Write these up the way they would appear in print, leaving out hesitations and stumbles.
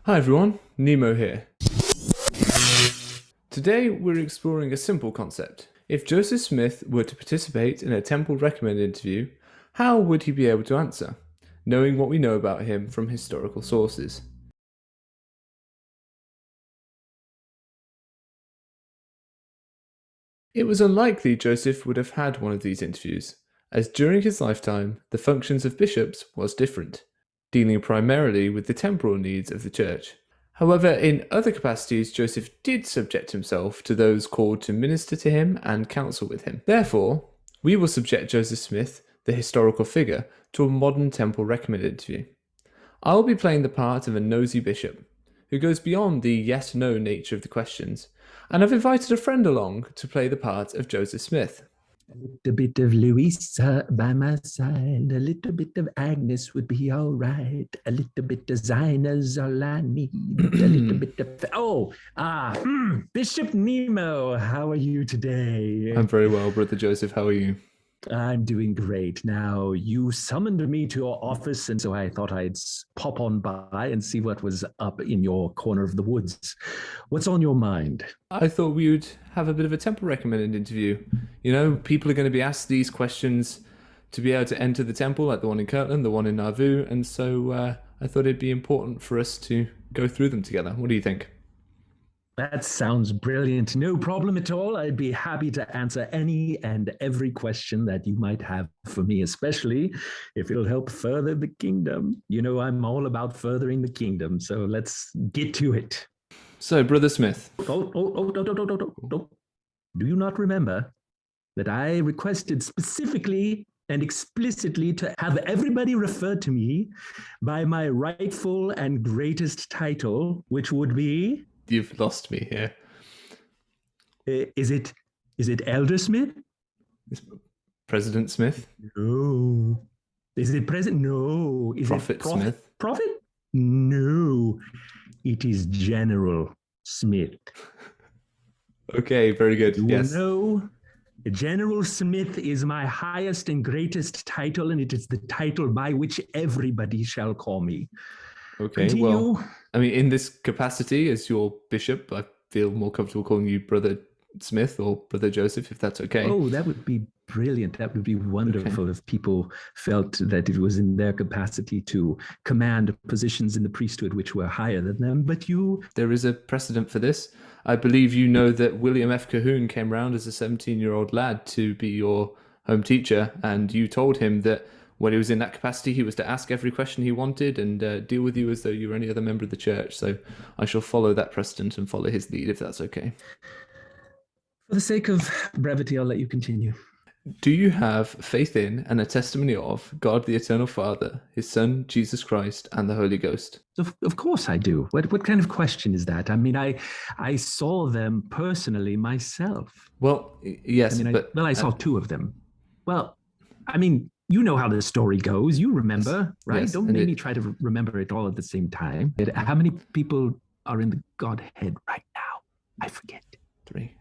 Hi everyone, Nemo here. Today we're exploring a simple concept. If Joseph Smith were to participate in a temple recommend interview, how would he be able to answer, knowing what we know about him from historical sources? It was unlikely Joseph would have had one of these interviews, as during his lifetime the functions of bishops was different, dealing primarily with the temporal needs of the church. However, in other capacities, Joseph did subject himself to those called to minister to him and counsel with him. Therefore, we will subject Joseph Smith, the historical figure, to a modern temple recommend interview. I will be playing the part of a nosy bishop, who goes beyond the yes-no nature of the questions, and I've invited a friend along to play the part of Joseph Smith. A little bit of Louisa by my side, a little bit of Agnes would be all right. A little bit of Zina's all I need. A little bit of Bishop Nemo, how are you today? I'm very well, Brother Joseph. How are you? I'm doing great. Now, you summoned me to your office, and so I thought I'd pop on by and see what was up in your corner of the woods. What's on your mind? I thought we would have a bit of a temple recommended interview. You know, people are going to be asked these questions to be able to enter the temple, like the one in Kirtland, the one in Nauvoo, and so I thought it'd be important for us to go through them together. What do you think? That sounds brilliant. No problem at all. I'd be happy to answer any and every question that you might have for me, especially if it'll help further the kingdom. You know, I'm all about furthering the kingdom, so let's get to it. So, Brother Smith. No. Do you not remember that I requested specifically and explicitly to have everybody refer to me by my rightful and greatest title, which would be... You've lost me here. Is it Elder Smith? President Smith? No. Is it President? No. Is Prophet it Prophet Smith? Prophet? No. It is General Smith. Okay, very good. Yes. No. General Smith is my highest and greatest title, and it is the title by which everybody shall call me. Okay, Continue. well, I mean, in this capacity as your bishop, I feel more comfortable calling you Brother Smith or Brother Joseph, if that's okay. Oh, that would be brilliant. That would be wonderful if people felt that it was in their capacity to command positions in the priesthood which were higher than them. But There is a precedent for this. I believe you know that William F Cahoon came round as a 17-year-old lad to be your home teacher, and you told him that when he was in that capacity, he was to ask every question he wanted and deal with you as though you were any other member of the church. So I shall follow that precedent and follow his lead, if that's okay. For the sake of brevity, I'll let you continue. Do you have faith in and a testimony of God the Eternal Father, His Son, Jesus Christ, and the Holy Ghost? Of course I do. What kind of question is that? I mean, I saw them personally myself. Well, yes, I saw two of them. Well, I mean, you know how the story goes. You remember, right? Yes, don't make me try to remember it all at the same time. How many people are in the Godhead right now? I forget. Three,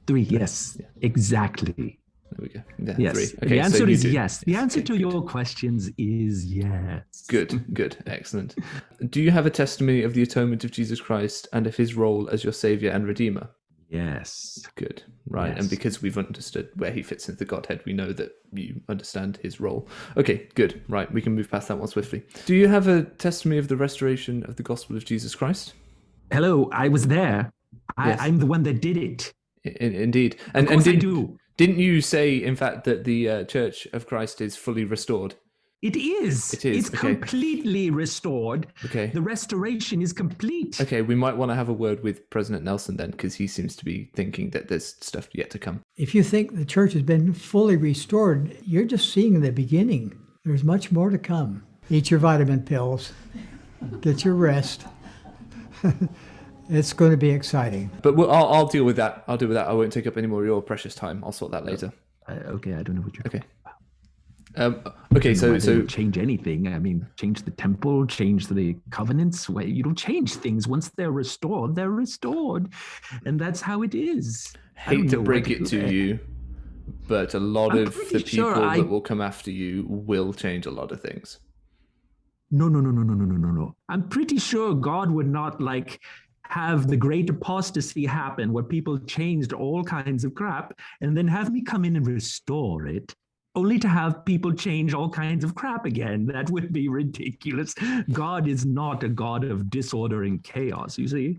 yes, yeah. Exactly. There we go. Yeah, yes. 3. Okay, the answer is yes. The answer to your questions is yes. Good. Excellent. Do you have a testimony of the atonement of Jesus Christ and of his role as your Savior and Redeemer? Yes. Good. Right. Yes. And because we've understood where he fits into the Godhead, we know that you understand his role. Okay, good. Right. We can move past that one swiftly. Do you have a testimony of the restoration of the gospel of Jesus Christ? Hello, I was there. Yes. I'm the one that did it. Indeed. Of course I do. Didn't you say, in fact, that the Church of Christ is fully restored? It is. It's okay. Completely restored. Okay. The restoration is complete. Okay, we might want to have a word with President Nelson then, because he seems to be thinking that there's stuff yet to come. If you think the church has been fully restored, you're just seeing the beginning. There's much more to come. Eat your vitamin pills. Get your rest. It's going to be exciting. But I'll deal with that. I won't take up any more of your precious time. I'll sort that later. Okay, I don't know what you're talking about. Okay, so change anything. I mean, change the temple, change the covenants. You don't change things once they're restored. They're restored, and that's how it is. Hate to break it to you, but a lot of the people that will come after you will change a lot of things. No, no, no, no, no, no, no, no, no. I'm pretty sure God would not like have the great apostasy happen where people changed all kinds of crap and then have me come in and restore it, only to have people change all kinds of crap again. That would be ridiculous. God is not a God of disorder and chaos, you see?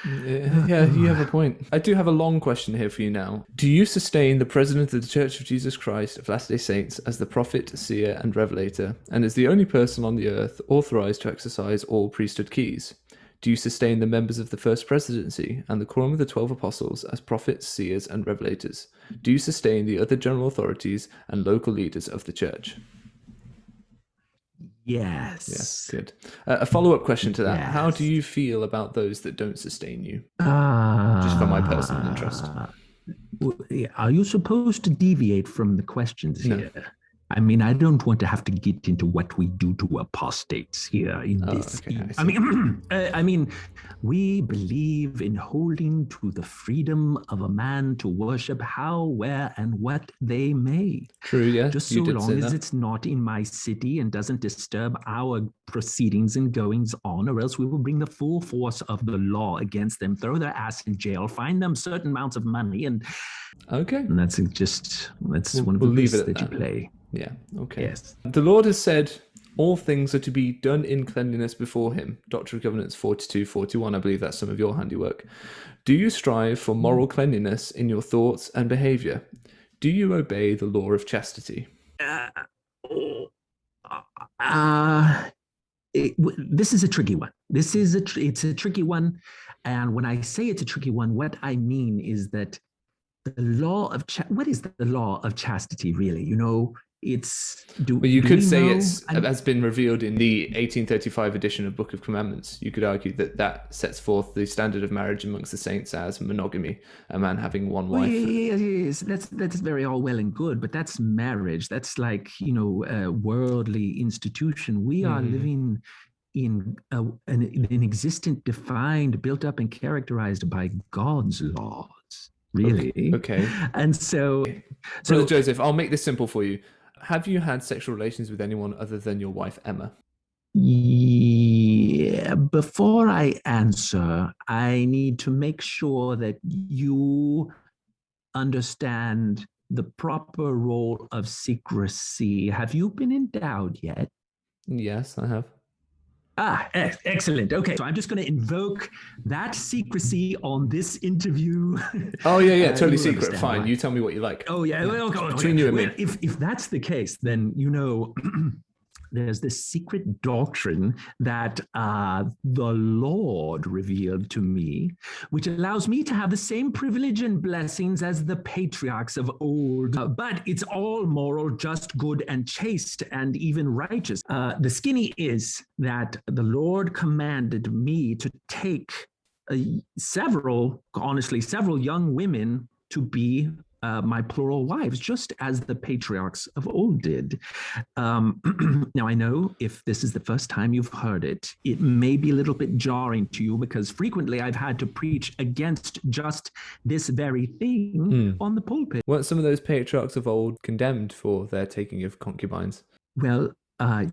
Yeah, you have a point. I do have a long question here for you now. Do you sustain the President of the Church of Jesus Christ of Latter-day Saints as the prophet, seer, and revelator, and as the only person on the earth authorized to exercise all priesthood keys? Do you sustain the members of the First Presidency and the Quorum of the 12 Apostles as prophets, seers, and revelators? Do you sustain the other general authorities and local leaders of the Church? Yes. Yes, good. A follow-up question to that. Yes. How do you feel about those that don't sustain you? Just for my personal interest. Are you supposed to deviate from the questions here? I mean, I don't want to have to get into what we do to apostates here in this. Okay, I mean, we believe in holding to the freedom of a man to worship how, where, and what they may. True, yeah. Just so long as it's not in my city and doesn't disturb our proceedings and goings on, or else we will bring the full force of the law against them, throw their ass in jail, fine them certain amounts of money, and that's one of the risks that you play. Yeah, okay. Yes. The Lord has said, all things are to be done in cleanliness before him. Doctrine and Covenants 42:41, I believe that's some of your handiwork. Do you strive for moral cleanliness in your thoughts and behavior? Do you obey the law of chastity? This is a tricky one. It's a tricky one. And when I say it's a tricky one, what I mean is that the law of what is the law of chastity really? You know, it's you could say it's has been revealed in the 1835 edition of Book of Commandments. You could argue that sets forth the standard of marriage amongst the saints as monogamy, a man having one wife. Yes, that's very all well and good, but that's marriage. That's like, you know, a worldly institution. We are living in an existence defined, built up, and characterized by God's laws. Really? Okay. And so Brother Joseph, I'll make this simple for you. Have you had sexual relations with anyone other than your wife, Emma? Yeah, before I answer, I need to make sure that you understand the proper role of secrecy. Have you been endowed yet? Yes, I have. Excellent. Okay, so I'm just going to invoke that secrecy on this interview. Oh, yeah, totally secret. Fine, right? You tell me what you like. Oh, yeah. Okay. Between you and me. If that's the case, then, you know, there's this secret doctrine that the Lord revealed to me, which allows me to have the same privilege and blessings as the patriarchs of old. But it's all moral, just, good, and chaste, and even righteous. The skinny is that the Lord commanded me to take several young women to be my plural wives, just as the patriarchs of old did. Now, I know if this is the first time you've heard it, it may be a little bit jarring to you because frequently I've had to preach against just this very thing on the pulpit. Weren't some of those patriarchs of old condemned for their taking of concubines? Well,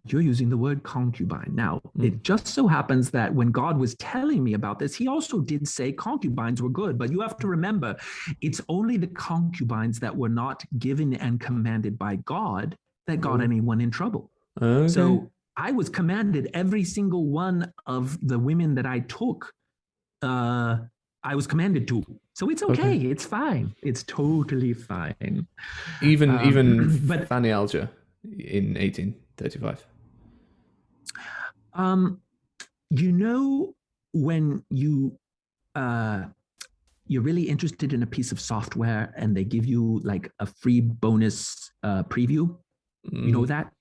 you're using the word concubine. Now, it just so happens that when God was telling me about this, he also did say concubines were good. But you have to remember, it's only the concubines that were not given and commanded by God that got anyone in trouble. Okay. So I was commanded every single one of the women that I took, I was commanded to. So it's okay. It's fine. It's totally fine. Even Fanny Alger in 1835. You know, when you're really interested in a piece of software and they give you like a free bonus preview, you know that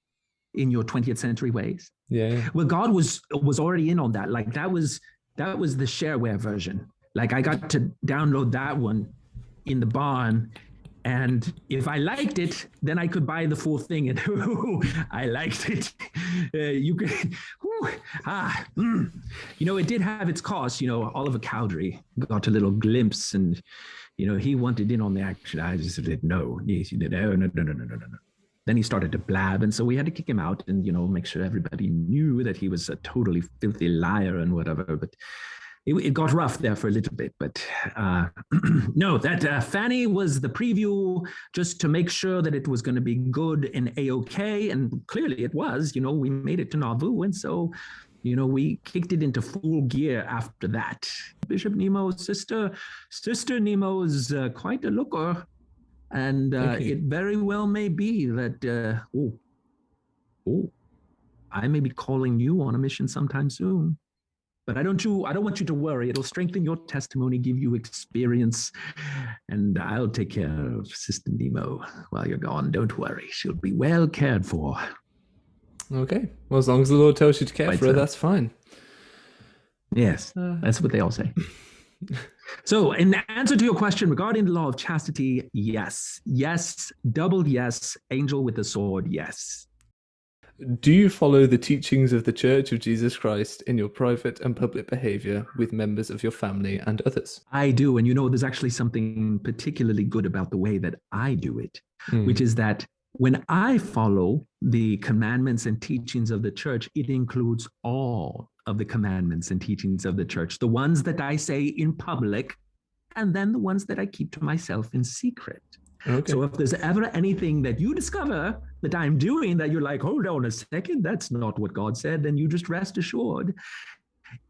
in your 20th century ways. Yeah. Well, God was already in on that. Like that was the shareware version. Like I got to download that one in the barn. And if I liked it, then I could buy the full thing. And I liked it. You could, you know, it did have its cost. You know, Oliver Cowdery got a little glimpse, and you know, he wanted in on the action. I just said no. Yes, no. then he started to blab, and so we had to kick him out and, make sure everybody knew that he was a totally filthy liar and whatever. But it got rough there for a little bit. But no, that Fanny was the preview just to make sure that it was going to be good and A-OK, and clearly it was. We made it to Nauvoo, and so we kicked it into full gear after that. Bishop Nemo's sister Nemo is quite a looker. And it very well may be that, I may be calling you on a mission sometime soon. But I don't want you to worry. It'll strengthen your testimony, give you experience, and I'll take care of Sister Nemo while you're gone. Don't worry. She'll be well cared for. Okay. Well, as long as the Lord tells you to care for her, that's fine. Yes, that's what they all say. So, in answer to your question regarding the law of chastity, yes. Yes, double yes, angel with the sword, yes. Do you follow the teachings of the Church of Jesus Christ in your private and public behavior with members of your family and others? I do. And there's actually something particularly good about the way that I do it, which is that when I follow the commandments and teachings of the church, it includes all of the commandments and teachings of the church, the ones that I say in public, and then the ones that I keep to myself in secret. Okay. So if there's ever anything that you discover that I'm doing that you're like, hold on a second, that's not what God said, then you just rest assured.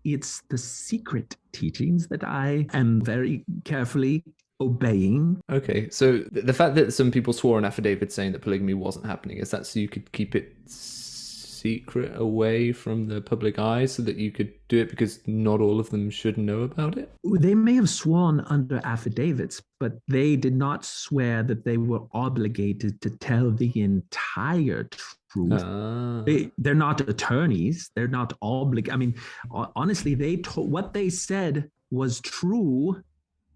It's the secret teachings that I am very carefully obeying. Okay, so the fact that some people swore an affidavit saying that polygamy wasn't happening, is that so you could keep it secret away from the public eye so that you could do it because not all of them should know about it? They may have sworn under affidavits, but they did not swear that they were obligated to tell the entire truth. They're not attorneys. They're not obligated. I mean, honestly, what they said was true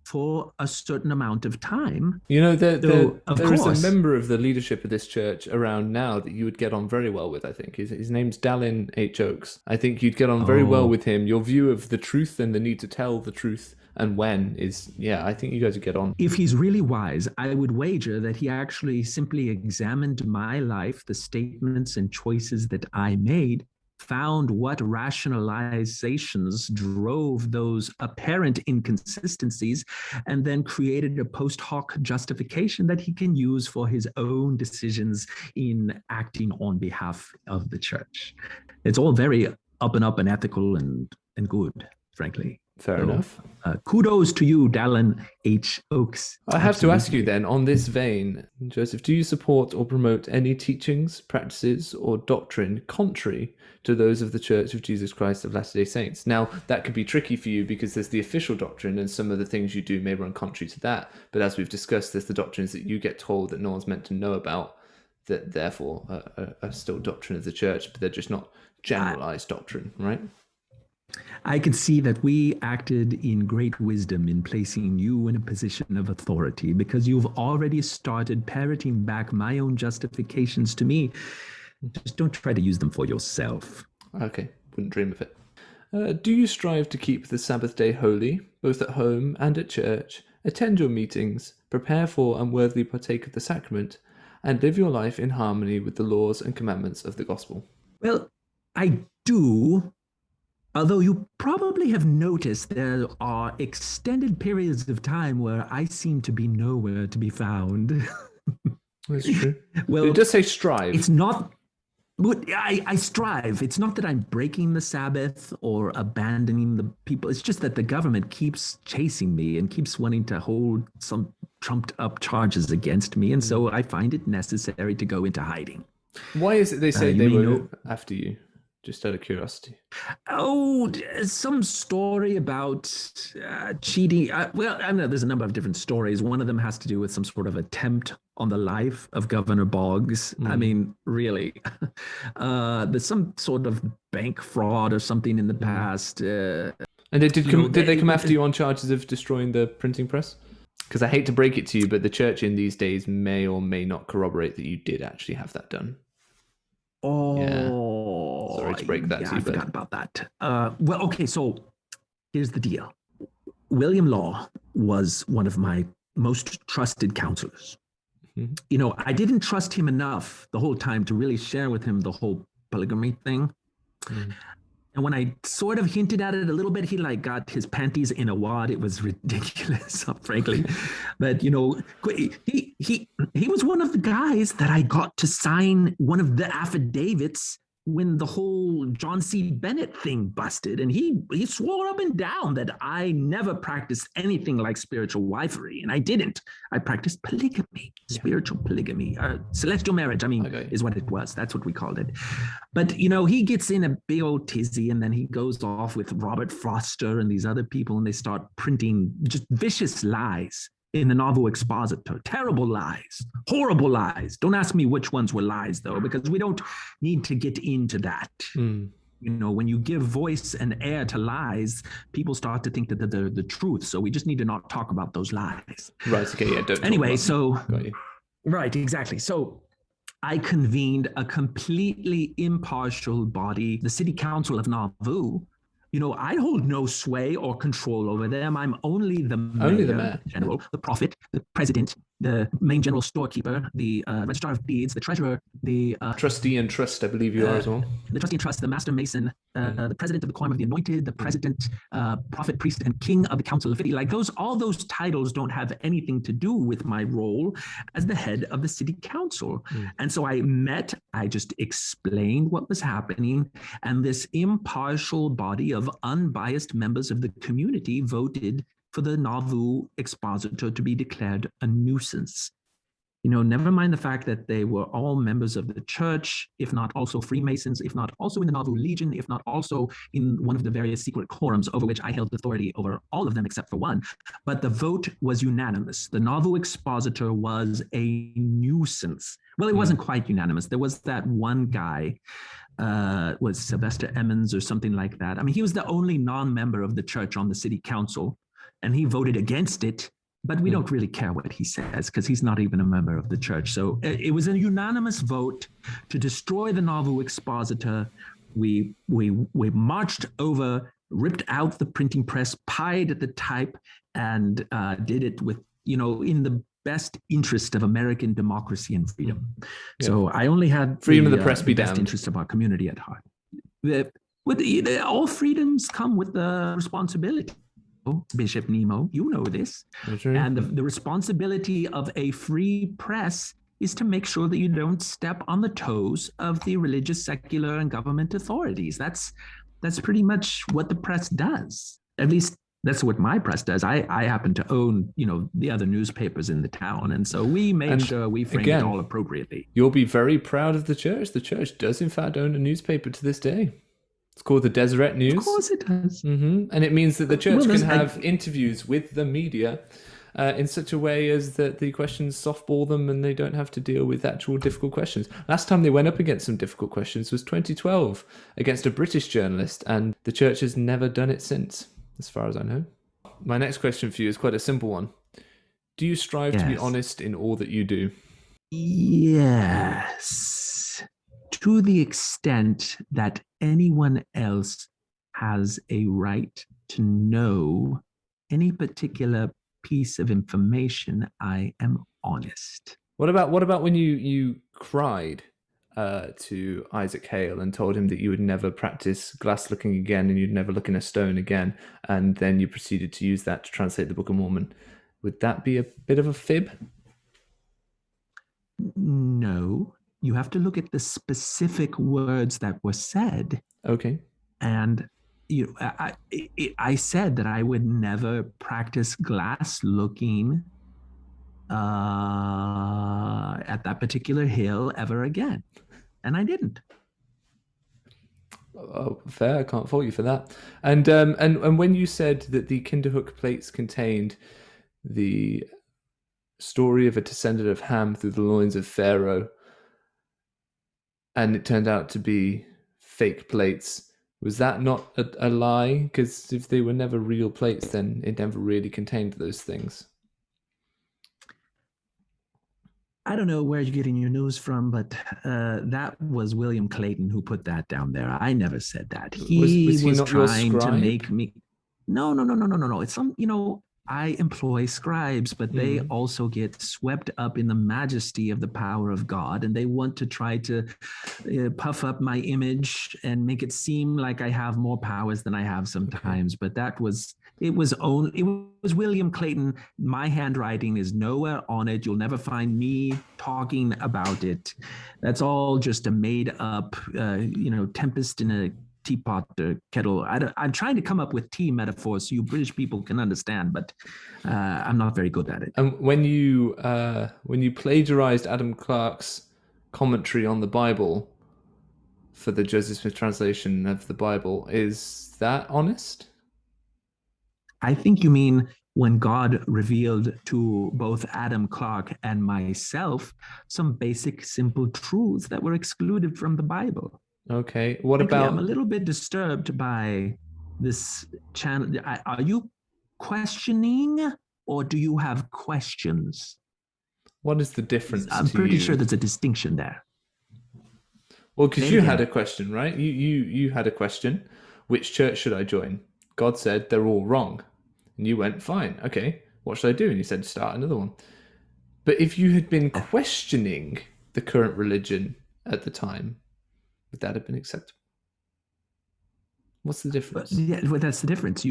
for a certain amount of time. There is a member of the leadership of this church around now that you would get on very well with, I think. His name's Dallin H. Oakes. I think you'd get on very well with him. Your view of the truth and the need to tell the truth and when is, I think you guys would get on. If he's really wise, I would wager that he actually simply examined my life, the statements and choices that I made, found what rationalizations drove those apparent inconsistencies, and then created a post hoc justification that he can use for his own decisions in acting on behalf of the church. It's all very up and ethical and good, frankly. Fair enough. Kudos to you, Dallin H. Oakes. I have to ask you then, on this vein, Joseph, do you support or promote any teachings, practices, or doctrine contrary to those of the Church of Jesus Christ of Latter-day Saints? Now, that could be tricky for you because there's the official doctrine and some of the things you do may run contrary to that. But as we've discussed, there's the doctrines that you get told that no one's meant to know about that therefore are still doctrine of the church, but they're just not generalized doctrine, right? I could see that we acted in great wisdom in placing you in a position of authority because you've already started parroting back my own justifications to me. Just don't try to use them for yourself. Okay, wouldn't dream of it. Do you strive to keep the Sabbath day holy, both at home and at church, attend your meetings, prepare for and worthily partake of the sacrament, and live your life in harmony with the laws and commandments of the gospel? Well, I do. Although you probably have noticed there are extended periods of time where I seem to be nowhere to be found. That's true. Well, it does say strive. It's not. I strive. It's not that I'm breaking the Sabbath or abandoning the people. It's just that the government keeps chasing me and keeps wanting to hold some trumped up charges against me. And so I find it necessary to go into hiding. Why is it they say they were after you? Just out of curiosity. Oh, some story about cheating. Well, I know there's a number of different stories. One of them has to do with some sort of attempt on the life of Governor Boggs. I mean, really. There's some sort of bank fraud or something in the past. And did they come after you on charges of destroying the printing press? Because I hate to break it to you, but the church in these days may or may not corroborate that you did actually have that done. Oh, yeah. Sorry to break that to you. I forgot about that. Well, okay, so here's the deal. William Law was one of my most trusted counselors. You know, I didn't trust him enough the whole time to really share with him the whole polygamy thing. And when I sort of hinted at it a little bit, he like got his panties in a wad. It was ridiculous, frankly. But you know, he was one of the guys that I got to sign one of the affidavits when the whole John C. Bennett thing busted. And he swore up and down that I never practiced anything like spiritual wifery. And I didn't. I practiced polygamy, spiritual polygamy, celestial marriage, I mean, is what it was. That's what we called it. But, you know, he gets in a big old tizzy and then he goes off with Robert Foster and these other people and they start printing just vicious lies in the Nauvoo Expositor. Terrible lies, horrible lies. Don't ask me which ones were lies, though, because we don't need to get into that. You know, when you give voice and air to lies, people start to think that they're the truth. So we just need to not talk about those lies. Right, okay, yeah. Don't anyway, so... Right, exactly. So I convened a completely impartial body, the City Council of Nauvoo. You know, I hold no sway or control over them. I'm only the mayor, the general, the prophet, the president, the main general storekeeper, the registrar of deeds, the treasurer, the trustee and trust, I believe you are as well. The trustee and trust, the master mason, the president of the quorum of the anointed, the president, prophet, priest, and king of the council of city. Like all those titles don't have anything to do with my role as the head of the city council. And so I just explained what was happening, and this impartial body of unbiased members of the community voted for the Nauvoo Expositor to be declared a nuisance. You know, never mind the fact that they were all members of the church, if not also Freemasons, if not also in the Nauvoo Legion, if not also in one of the various secret quorums over which I held authority over all of them except for one. But the vote was unanimous. The Nauvoo Expositor was a nuisance. Well, it wasn't quite unanimous. There was that one guy, was Sylvester Emmons or something like that. I mean, he was the only non-member of the church on the city council, and he voted against it. But we don't really care what he says because he's not even a member of the church. So it was a unanimous vote to destroy the Nauvoo Expositor. We marched over, ripped out the printing press, pied the type, and did it with, you know, in the best interest of American democracy and freedom. So I only had freedom of the press be best damned. Interest of our community at heart. All freedoms come with the responsibility. Bishop Nemo, you know this. And the responsibility of a free press is to make sure that you don't step on the toes of the religious, secular, and government authorities. That's pretty much what the press does. At least that's what my press does. I happen to own, you know, the other newspapers in the town, and so we made sure we framed it all appropriately. You'll be very proud of the church. The church does, in fact, own a newspaper to this day. It's called the Deseret News. Of course it does. And it means that the church can have interviews with the media in such a way as that the questions softball them and they don't have to deal with actual difficult questions. Last time they went up against some difficult questions was 2012 against a British journalist, and the church has never done it since, as far as I know. My next question for you is quite a simple one. Do you strive to be honest in all that you do? Yes. To the extent that anyone else has a right to know any particular piece of information, I am honest. What about when you cried to Isaac Hale and told him that you would never practice glass looking again and you'd never look in a stone again, and then you proceeded to use that to translate the Book of Mormon? Would that be a bit of a fib? No. You have to look at the specific words that were said. Okay. And I said that I would never practice glass looking at that particular hill ever again. And I didn't. Oh, fair. I can't fault you for that. And when you said that the Kinderhook plates contained the story of a descendant of Ham through the loins of Pharaoh, and it turned out to be fake plates, was that not a lie? Because if they were never real plates, then it never really contained those things. I don't know where you're getting your news from, but that was William Clayton who put that down there. I never said that. He was not trying your to scribe? make me... No. It's some, you know, I employ scribes, but they also get swept up in the majesty of the power of God, and they want to try to puff up my image and make it seem like I have more powers than I have sometimes. But it was William Clayton. My handwriting is nowhere on it. You'll never find me talking about it. That's all just a made up, tempest in a teapot or kettle. I'm trying to come up with tea metaphors so you British people can understand, but I'm not very good at it. And when you plagiarized Adam Clarke's commentary on the Bible for the Joseph Smith translation of the Bible, is that honest? I think you mean when God revealed to both Adam Clarke and myself some basic, simple truths that were excluded from the Bible. Okay. What about... I'm a little bit disturbed by this channel. Are you questioning or do you have questions? What is the difference? I'm pretty sure there's a distinction there. Well, because you had a question, right? You had a question. Which church should I join? God said they're all wrong. And you went, fine, okay, what should I do? And you said, start another one. But if you had been questioning the current religion at the time, would that have been acceptable? What's the difference? Well, that's the difference.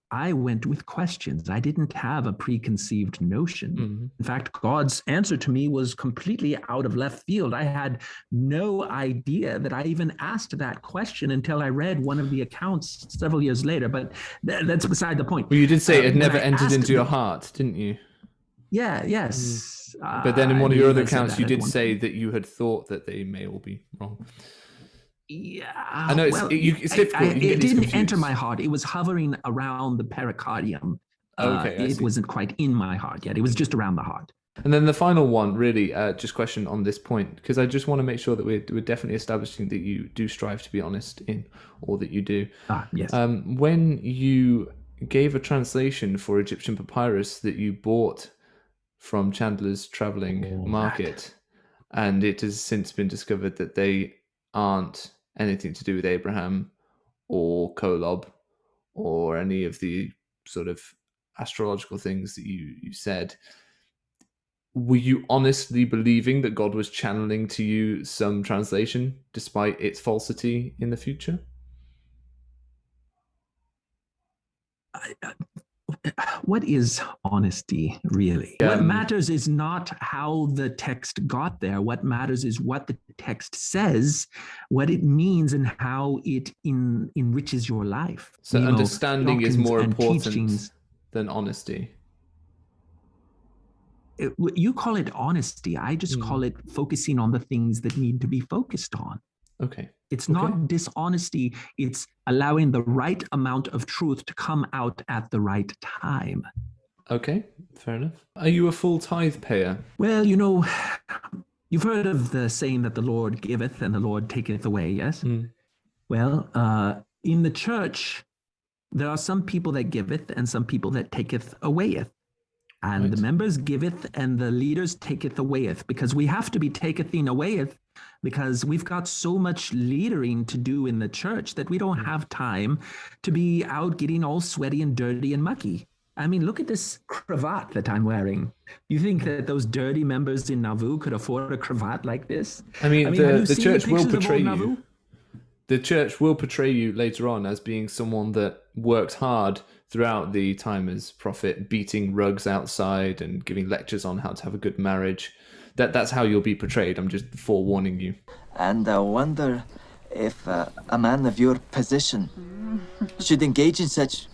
I went with questions. I didn't have a preconceived notion. Mm-hmm. In fact, God's answer to me was completely out of left field. I had no idea that I even asked that question until I read one of the accounts several years later, but that's beside the point. Well, you did say it had never entered into your heart, didn't you? Yeah, yes. But then in one of your other accounts, you did say that you had thought that they may all be wrong. Yeah, I know it's difficult. It didn't enter my heart. It was hovering around the pericardium. It wasn't quite in my heart yet. It was just around the heart. And then the final one, really, just question on this point, because I just want to make sure that we're definitely establishing that you do strive to be honest in all that you do. Yes. When you gave a translation for Egyptian papyrus that you bought from Chandler's traveling market, and it has since been discovered that they aren't anything to do with Abraham or Kolob or any of the sort of astrological things that you said, were you honestly believing that God was channeling to you some translation despite its falsity in the future? What is honesty, really? What matters is not how the text got there. What matters is what the text says, what it means, and how it enriches your life. So understanding is more important than honesty. You call it honesty. I just call it focusing on the things that need to be focused on. Okay. It's not dishonesty. It's allowing the right amount of truth to come out at the right time. Okay, fair enough. Are you a full tithe payer? Well, you've heard of the saying that the Lord giveth and the Lord taketh away, yes? Well, in the church, there are some people that giveth and some people that taketh awayeth. And the members giveth and the leaders taketh awayeth, because we have to be takething awayeth, because we've got so much leadering to do in the church that we don't have time to be out getting all sweaty and dirty and mucky. I mean, look at this cravat that I'm wearing. You think that those dirty members in Nauvoo could afford a cravat like this? I mean the church will portray you. The church will portray you later on as being someone that worked hard throughout the time as prophet, beating rugs outside and giving lectures on how to have a good marriage. That's how you'll be portrayed. I'm just forewarning you. And I wonder if a man of your position should engage in such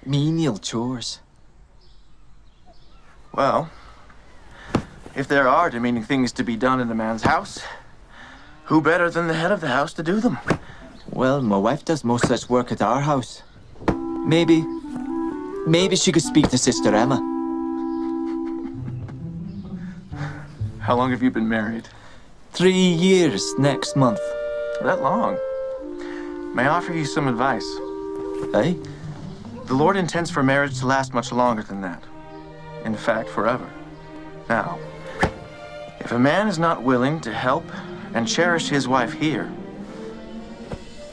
menial chores. Well, if there are demeaning things to be done in a man's house, who better than the head of the house to do them? Well, my wife does most such work at our house. Maybe she could speak to Sister Emma. How long have you been married? 3 years next month. That long? May I offer you some advice? Eh? The Lord intends for marriage to last much longer than that. In fact, forever. Now, if a man is not willing to help and cherish his wife here,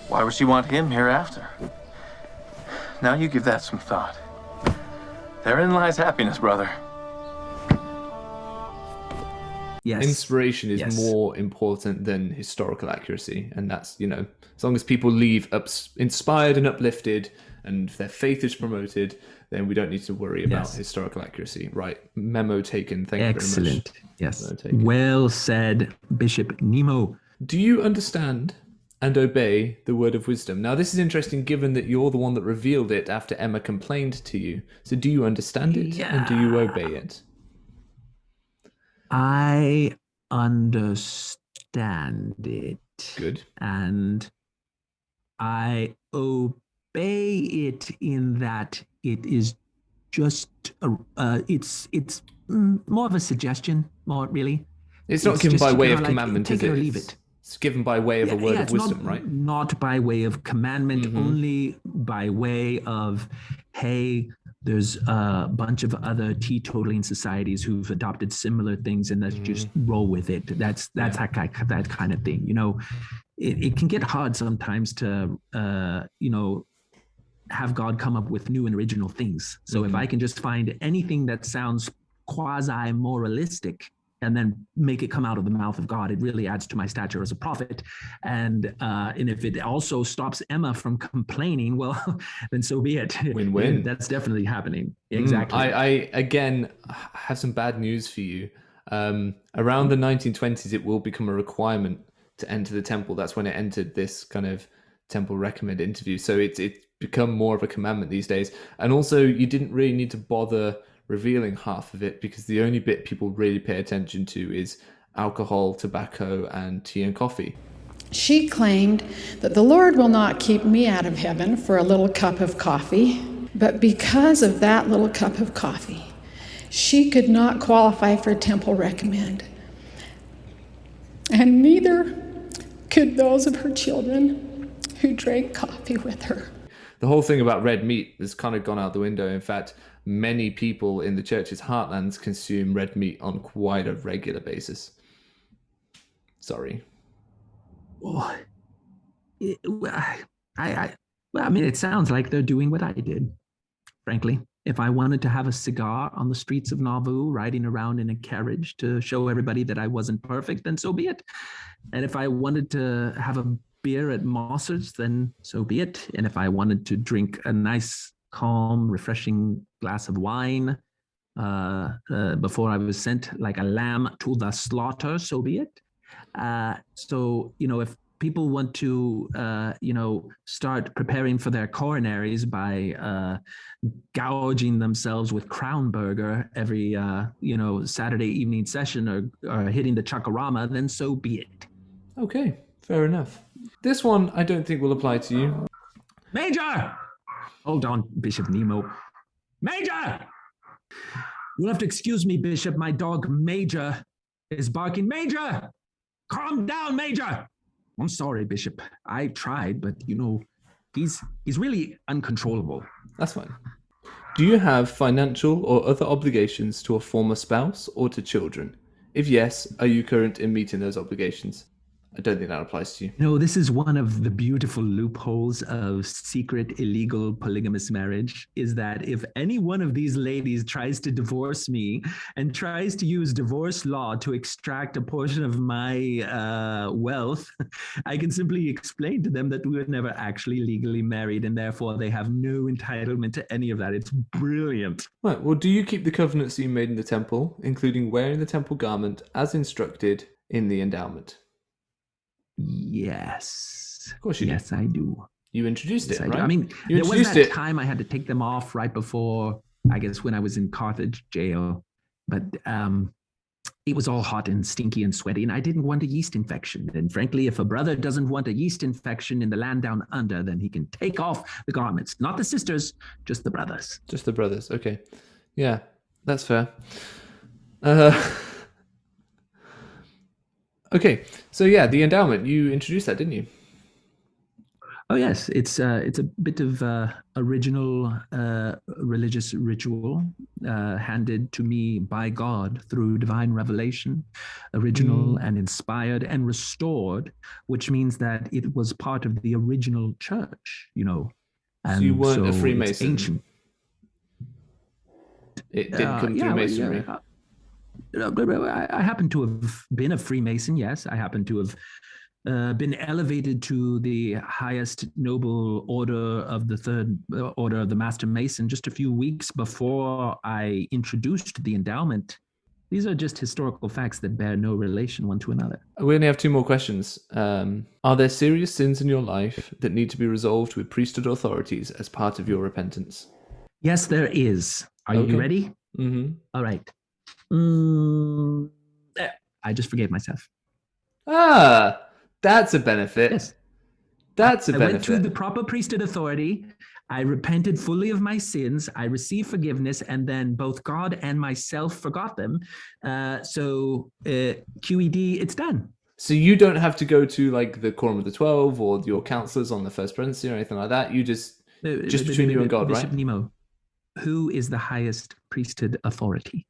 why would she want him hereafter? Now you give that some thought. Therein lies happiness, brother. Yes. Inspiration is more important than historical accuracy, and that's, as long as people leave inspired and uplifted and their faith is promoted, then we don't need to worry about historical accuracy. Right. Memo taken. Thank you very much. Excellent. Yes. Well said, Bishop Nemo. Do you understand and obey the word of wisdom? Now, this is interesting given that you're the one that revealed it after Emma complained to you. So do you understand it and do you obey it? I understand it. Good. And I obey it in that it is just it's more of a suggestion, more really. It's not given by way of like, commandment, is take it? it or leave it. It's given by way of a word of wisdom, right? Not by way of commandment, only by way of, hey, there's a bunch of other teetotaling societies who've adopted similar things, and let's just roll with it. That's that kind of thing. It can get hard sometimes to have God come up with new and original things. So if I can just find anything that sounds quasi-moralistic and then make it come out of the mouth of God, it really adds to my stature as a prophet. And if it also stops Emma from complaining, well, then so be it. Win-win. That's definitely happening. Exactly. I again have some bad news for you. Around the 1920s, it will become a requirement to enter the temple. That's when it entered this kind of temple recommend interview. So it's become more of a commandment these days. And also, you didn't really need to bother revealing half of it, because the only bit people really pay attention to is alcohol, tobacco, and tea and coffee. She claimed that the Lord will not keep me out of heaven for a little cup of coffee, but because of that little cup of coffee, she could not qualify for temple recommend. And neither could those of her children who drank coffee with her. The whole thing about red meat has kind of gone out the window. In fact, many people in the church's heartlands consume red meat on quite a regular basis. Sorry. Oh, I mean, it sounds like they're doing what I did, frankly. If I wanted to have a cigar on the streets of Nauvoo, riding around in a carriage to show everybody that I wasn't perfect, then so be it. And if I wanted to have a beer at Mossers, then so be it. And if I wanted to drink a nice, calm, refreshing glass of wine before I was sent like a lamb to the slaughter, so be it. So, if people want to, start preparing for their coronaries by gouging themselves with Crown Burger every, Saturday evening session or hitting the Chuckarama, then so be it. Okay, fair enough. This one I don't think will apply to you. Major! Hold on, Bishop Nemo. Major! You'll have to excuse me, Bishop. My dog, Major, is barking. Major! Calm down, Major! I'm sorry, Bishop. I tried, but, he's really uncontrollable. That's fine. Do you have financial or other obligations to a former spouse or to children? If yes, are you current in meeting those obligations? I don't think that applies to you. No, this is one of the beautiful loopholes of secret, illegal, polygamous marriage, is that if any one of these ladies tries to divorce me and tries to use divorce law to extract a portion of my wealth, I can simply explain to them that we were never actually legally married, and therefore they have no entitlement to any of that. It's brilliant. Right, well, do you keep the covenants you made in the temple, including wearing the temple garment as instructed in the endowment? Yes. Of course you do. Yes, I do. You introduced it, right? I mean, there was that time I had to take them off right before, I guess, when I was in Carthage jail. But it was all hot and stinky and sweaty, and I didn't want a yeast infection. And frankly, if a brother doesn't want a yeast infection in the land down under, then he can take off the garments. Not the sisters, just the brothers. Just the brothers, okay. Yeah, that's fair. Okay, so yeah, the endowment, you introduced that, didn't you? Oh yes, it's a bit of original religious ritual handed to me by God through divine revelation, original and inspired and restored, which means that it was part of the original church, And so you weren't a so Freemason? it's ancient. it didn't come through Masonry? I happen to have been a Freemason, yes. I happen to have been elevated to the highest noble order of the Third Order of the Master Mason just a few weeks before I introduced the endowment. These are just historical facts that bear no relation one to another. We only have 2 more questions. Are there serious sins in your life that need to be resolved with priesthood authorities as part of your repentance? Yes, there is. Are you ready? Mm-hmm. All right. I just forgave myself. Ah, that's a benefit. Yes. That's a benefit. I went to the proper priesthood authority. I repented fully of my sins. I received forgiveness, and then both God and myself forgot them. So QED, it's done. So you don't have to go to like the Quorum of the 12 or your counselors on the First Presidency or anything like that. You just between you and God, Bishop right? Nemo, who is the highest priesthood authority?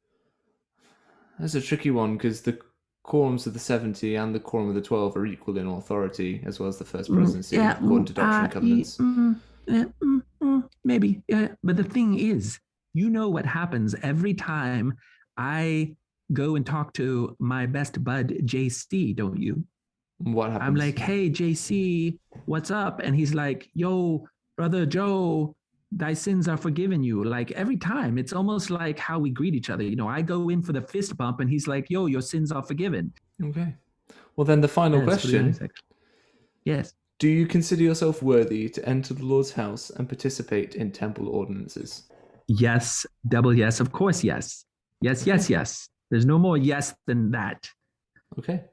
That's a tricky one because the Quorums of the 70 and the Quorum of the 12 are equal in authority, as well as the First Presidency, according to Doctrine and Covenants. Maybe. But the thing is, you know what happens every time I go and talk to my best bud, JC, don't you? What happens? I'm like, hey, JC, what's up? And he's like, yo, brother Joe, thy sins are forgiven you. Like every time, it's almost like how we greet each other. You know, I go in for the fist bump and he's like, yo, your sins are forgiven. Okay. Well, then the final question. Yes. Do you consider yourself worthy to enter the Lord's house and participate in temple ordinances? Yes, double yes, of course, yes. Yes, okay. Yes. There's no more yes than that. Okay.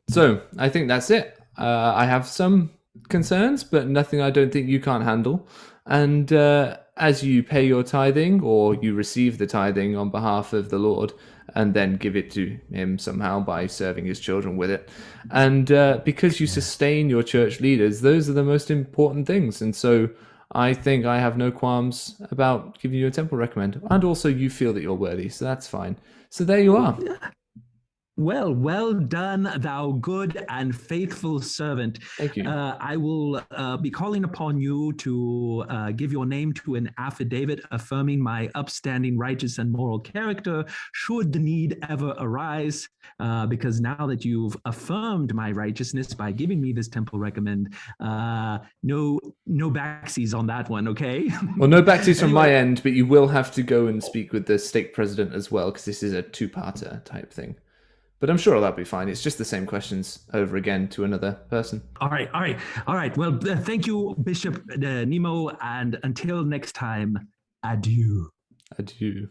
So, I think that's it. I have some concerns, but nothing I don't think you can't handle. And as you pay your tithing, or you receive the tithing on behalf of the Lord, and then give it to him somehow by serving his children with it. And because you sustain your church leaders, those are the most important things. And so I think I have no qualms about giving you a temple recommend. And also you feel that you're worthy, so that's fine. So there you are. Well done, thou good and faithful servant. Thank you. I will be calling upon you to give your name to an affidavit affirming my upstanding righteous and moral character, should the need ever arise, because now that you've affirmed my righteousness by giving me this temple recommend, no backsies on that one, okay? Well, no backsies from my end, but you will have to go and speak with the stake president as well, because this is a 2-parter type thing. But I'm sure that'll be fine. It's just the same questions over again to another person. All right. Well, thank you, Bishop Nemo, and until next time, adieu. Adieu.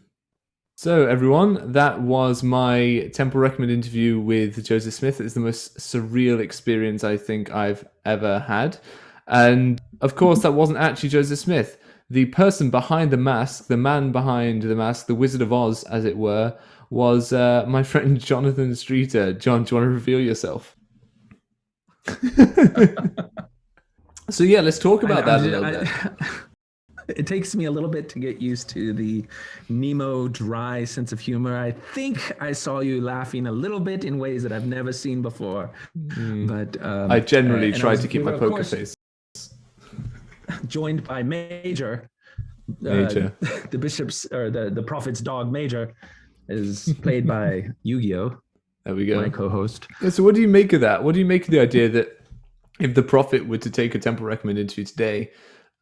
So, everyone, that was my temple recommend interview with Joseph Smith. It's the most surreal experience I think I've ever had. And, of course, that wasn't actually Joseph Smith. The person behind the mask, the man behind the mask, the Wizard of Oz, as it were, was my friend Jonathan Streeter. John, do you want to reveal yourself? So yeah, let's talk about that a little bit. It takes me a little bit to get used to the Nemo dry sense of humor. I think I saw you laughing a little bit in ways that I've never seen before. But I generally try to keep my poker face. Joined by Major. The bishop's or the prophet's dog Major is played by Yu-Gi-Oh. There we go. My co-host. So what do you make of that? What do you make of the idea that if the prophet were to take a temple recommend interview today,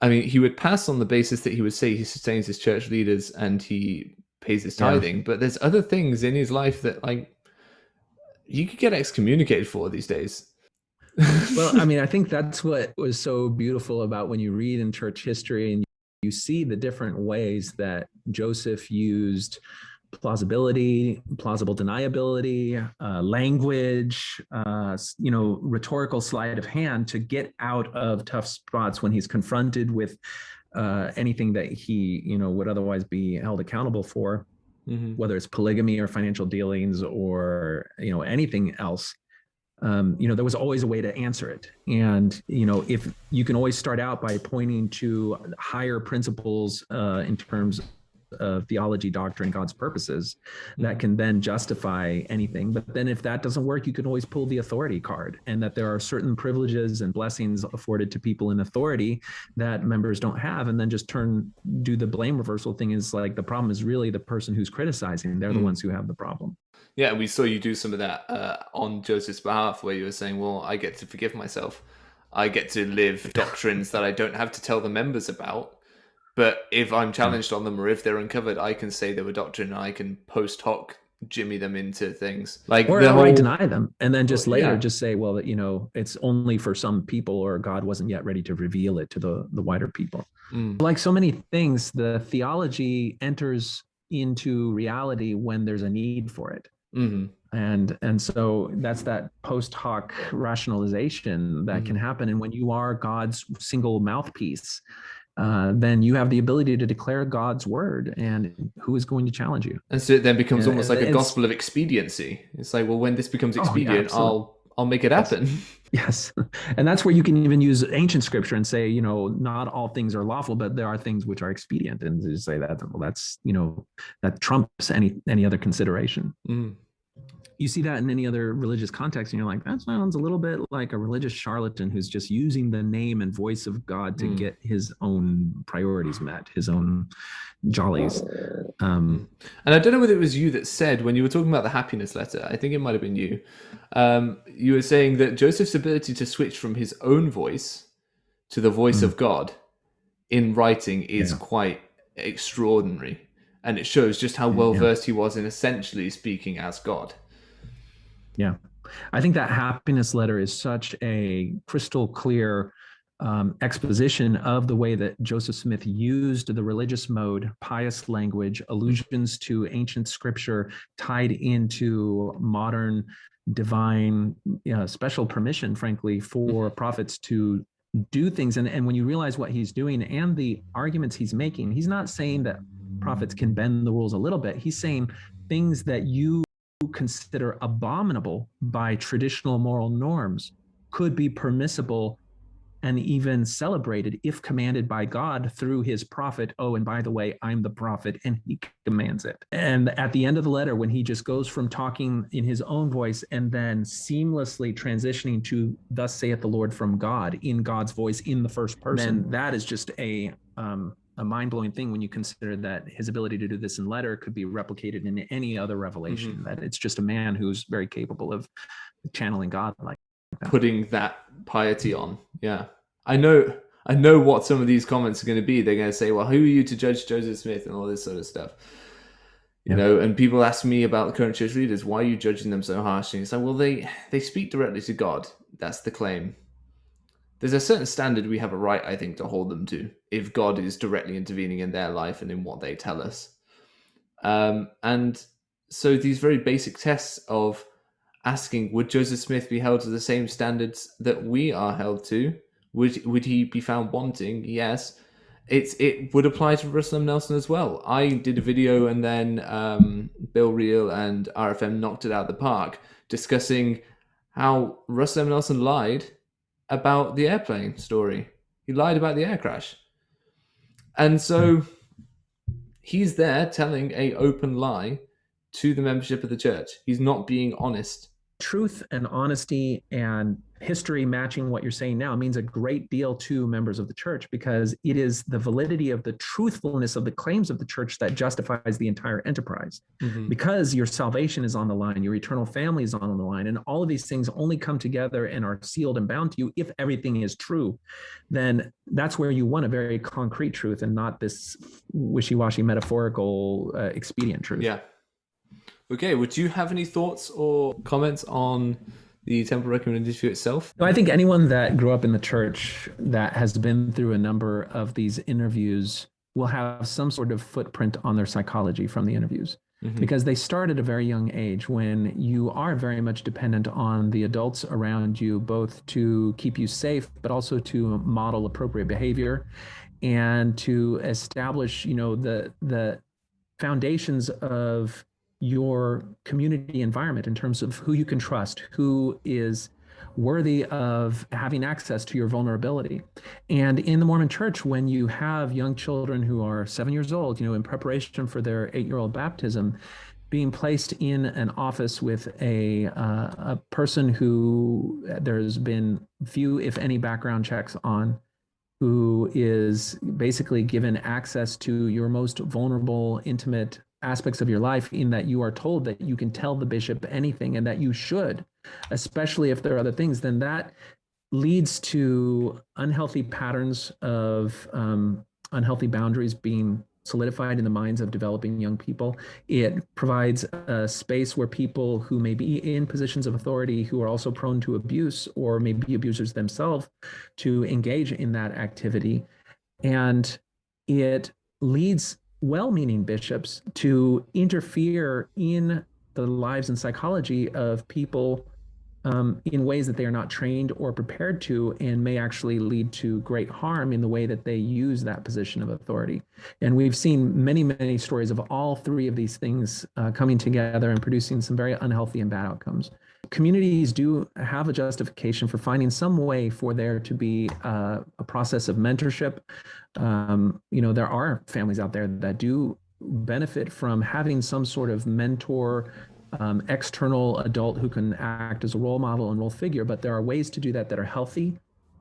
I mean, he would pass on the basis that he would say he sustains his church leaders and he pays his tithing, but there's other things in his life that, like, you could get excommunicated for these days. Well, I mean, I think that's what was so beautiful about when you read in church history and you see the different ways that Joseph used plausibility, plausible deniability, language, rhetorical sleight of hand to get out of tough spots when he's confronted with anything that he, would otherwise be held accountable for, whether it's polygamy or financial dealings or, anything else. There was always a way to answer it. And, if you can always start out by pointing to higher principles in terms theology, doctrine, God's purposes that can then justify anything. But then if that doesn't work, you can always pull the authority card, and that there are certain privileges and blessings afforded to people in authority that members don't have, and then just do the blame reversal thing. Is like, the problem is really the person who's criticizing. They're the ones who have the problem. Yeah, we saw you do some of that on Joseph's behalf, where you were saying, well, I get to forgive myself. I get to live doctrines that I don't have to tell the members about. But if I'm challenged on them, or if they're uncovered, I can say they were doctrine, and I can post hoc jimmy them into things. Like, or outright deny them, and then just later just say, well, it's only for some people, or God wasn't yet ready to reveal it to the wider people. Like so many things, the theology enters into reality when there's a need for it. And so that's that post hoc rationalization that can happen. And when you are God's single mouthpiece, then you have the ability to declare God's word, and who is going to challenge you? And so it then becomes almost like a gospel of expediency. It's like, well, when this becomes expedient, I'll make it happen. Yes. And that's where you can even use ancient scripture and say, not all things are lawful, but there are things which are expedient. And to say that, well, that's, that trumps any other consideration. You see that in any other religious context, and you're like, that sounds a little bit like a religious charlatan who's just using the name and voice of God to get his own priorities met, his own jollies. And I don't know whether it was you that said, when you were talking about the happiness letter, I think it might have been you, you were saying that Joseph's ability to switch from his own voice to the voice of God in writing is quite extraordinary. And it shows just how well-versed he was in essentially speaking as God. Yeah. I think that happiness letter is such a crystal clear exposition of the way that Joseph Smith used the religious mode, pious language, allusions to ancient scripture tied into modern divine special permission, frankly, for prophets to do things. And when you realize what he's doing and the arguments he's making, he's not saying that prophets can bend the rules a little bit. He's saying things that you consider abominable by traditional moral norms could be permissible and even celebrated if commanded by God through his prophet. Oh, and by the way, I'm the prophet, and he commands it. And at the end of the letter, when he just goes from talking in his own voice and then seamlessly transitioning to thus saith the Lord from God in God's voice in the first person, that is just a mind-blowing thing when you consider that his ability to do this in letter could be replicated in any other revelation, that it's just a man who's very capable of channeling God like that. Putting that piety on. Yeah. I know what some of these comments are going to be. They're going to say, well, who are you to judge Joseph Smith and all this sort of stuff? You know, and people ask me about the current church leaders, why are you judging them so harshly? It's like, well, they speak directly to God. That's the claim. There's a certain standard we have a right, I think, to hold them to if God is directly intervening in their life and in what they tell us. And so these very basic tests of asking, would Joseph Smith be held to the same standards that we are held to? Would he be found wanting? Yes. It would apply to Russell M. Nelson as well. I did a video, and then Bill Reel and RFM knocked it out of the park, discussing how Russell M. Nelson lied about the airplane story. He lied about the air crash. And so he's there telling an open lie to the membership of the church. He's not being honest. Truth and honesty and history matching what you're saying now means a great deal to members of the church, because it is the validity of the truthfulness of the claims of the church that justifies the entire enterprise. Because your salvation is on the line, your eternal family is on the line, and all of these things only come together and are sealed and bound to you if everything is true. Then that's where you want a very concrete truth and not this wishy-washy metaphorical expedient truth. Yeah. Okay, would you have any thoughts or comments on the Temple Recommended Interview itself? I think anyone that grew up in the church that has been through a number of these interviews will have some sort of footprint on their psychology from the interviews, because they start at a very young age when you are very much dependent on the adults around you, both to keep you safe, but also to model appropriate behavior and to establish, the foundations of your community environment in terms of who you can trust, who is worthy of having access to your vulnerability. And in the Mormon Church, when you have young children who are 7 years old, in preparation for their 8-year-old baptism, being placed in an office with a person who there's been few, if any, background checks on, who is basically given access to your most vulnerable, intimate aspects of your life, in that you are told that you can tell the bishop anything and that you should, especially if there are other things, then that leads to unhealthy patterns of unhealthy boundaries being solidified in the minds of developing young people. It provides a space where people who may be in positions of authority, who are also prone to abuse or may be abusers themselves, to engage in that activity. And it leads well-meaning bishops to interfere in the lives and psychology of people in ways that they are not trained or prepared to, and may actually lead to great harm in the way that they use that position of authority. And we've seen many, many stories of all three of these things coming together and producing some very unhealthy and bad outcomes. Communities do have a justification for finding some way for there to be a process of mentorship. There are families out there that do benefit from having some sort of mentor, external adult who can act as a role model and role figure, but there are ways to do that that are healthy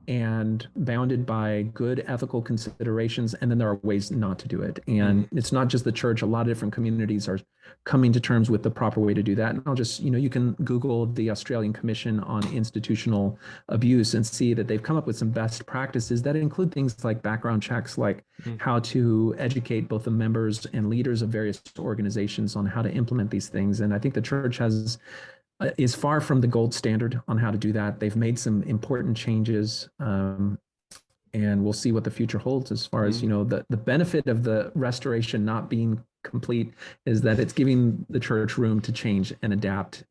and bounded by good ethical considerations, and then there are ways not to do it. And it's not just the church. A lot of different communities are coming to terms with the proper way to do that. And I'll just, you can Google the Australian Commission on Institutional Abuse and see that they've come up with some best practices that include things like background checks, like how to educate both the members and leaders of various organizations on how to implement these things. And I think the church is far from the gold standard on how to do that. They've made some important changes, and we'll see what the future holds as far as, the benefit of the restoration not being complete is that it's giving the church room to change and adapt,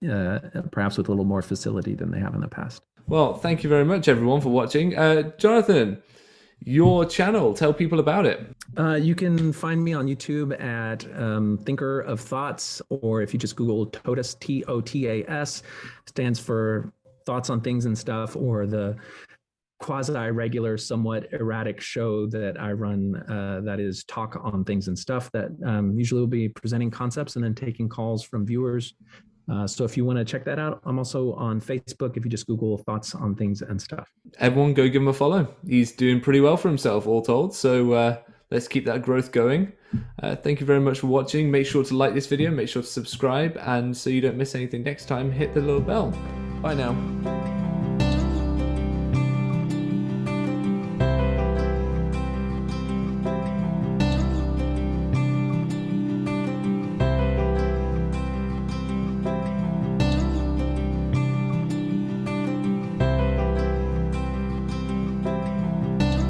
perhaps with a little more facility than they have in the past. Well, thank you very much, everyone, for watching. Jonathan, your channel, tell people about it. You can find me on YouTube at Thinker of Thoughts, or if you just Google TOTAS, TOTAS, stands for Thoughts on Things and Stuff, or the quasi-regular, somewhat erratic show that I run that is Talk on Things and Stuff, that usually will be presenting concepts and then taking calls from viewers. So if you want to check that out, I'm also on Facebook if you just Google Thoughts on Things and Stuff. Everyone go give him a follow. He's doing pretty well for himself, all told. So let's keep that growth going. Thank you very much for watching. Make sure to like this video, make sure to subscribe, and so you don't miss anything next time, hit the little bell. Bye now.